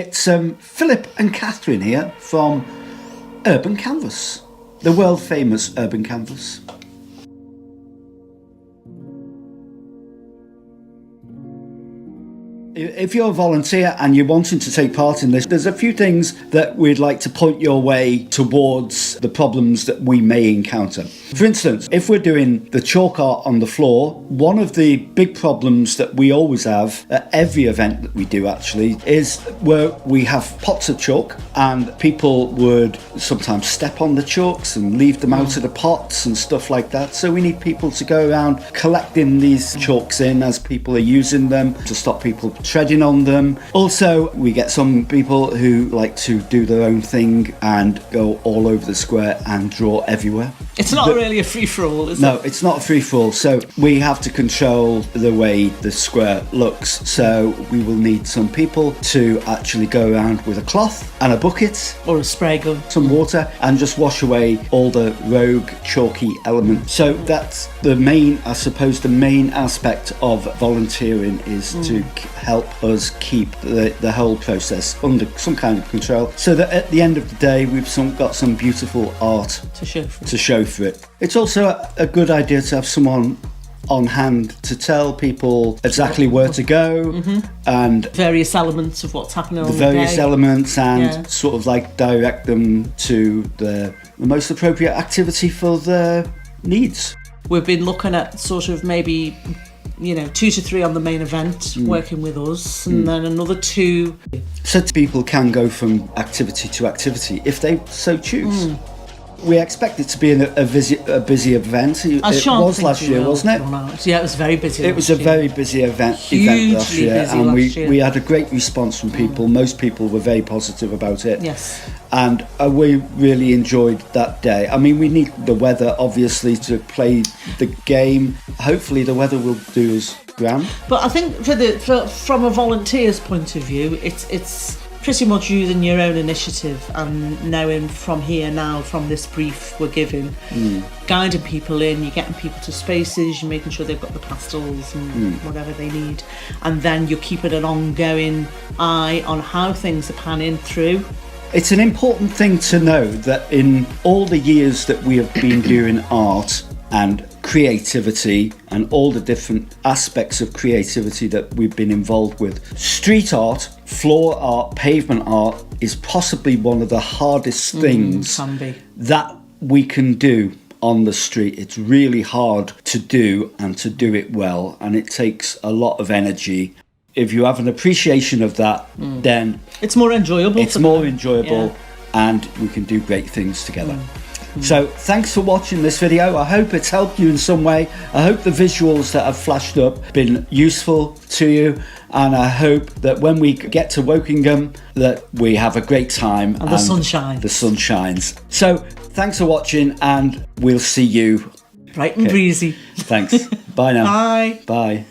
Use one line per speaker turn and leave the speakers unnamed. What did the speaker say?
It's Philip and Catherine here from UrbanCanvas, the world famous UrbanCanvas. If you're a volunteer and you're wanting to take part in this, there's a few things that we'd like to point your way towards the problems that we may encounter. For instance, if we're doing the chalk art on the floor, one of the big problems that we always have at every event that we do actually is where we have pots of chalk and people would sometimes step on the chalks and leave them out of the pots and stuff like that. So we need people to go around collecting these chalks in as people are using them to stop people treading on them. Also, we get some people who like to do their own thing and go all over the square and draw everywhere.
It's not really a free-for-all, is it?
No, it's not a free-for-all. So we have to control the way the square looks. So we will need some people to actually go around with a cloth and a bucket
or a spray gun,
some water, and just wash away all the rogue chalky elements. So that's the main, I suppose, the main aspect of volunteering is to help us keep the whole process under some kind of control, so that at the end of the day we've got some beautiful art
to show for it.
It's also a good idea to have someone on hand to tell people exactly where to go and
various elements of what's happening on the
various
day.
Elements and sort of like direct them to the most appropriate activity for their needs.
We've been looking at sort of maybe 2 to 3 on the main event working with us, and then another 2.
So people can go from activity to activity if they so choose. We expect it to be a busy event. It was last year, wasn't it?
Yeah, it was very busy.
It was a very busy event last year, and we had a great response from people. Most people were very positive about it.
Yes.
And we really enjoyed that day. I mean, we need the weather, obviously, to play the game. Hopefully the weather will do us grand.
But I think from a volunteer's point of view, it's pretty much using your own initiative and knowing from here now, from this brief we're giving, guiding people in, you're getting people to spaces, you're making sure they've got the pastels and whatever they need, and then you're keeping an ongoing eye on how things are panning through.
It's an important thing to know that in all the years that we have been doing art and creativity and all the different aspects of creativity that we've been involved with, street art, floor art, pavement art is possibly one of the hardest things that we can do on the street. It's really hard to do and to do it well, and it takes a lot of energy. If you have an appreciation of that, then
it's more enjoyable.
And we can do great things together. So thanks for watching this video. I hope it's helped you in some way. I hope the visuals that have flashed up been useful to you, and I hope that when we get to Wokingham that we have a great time
and the sun shines.
The sun shines. So thanks for watching, and we'll see you
bright and breezy.
Thanks. Bye now.
Bye.
Bye.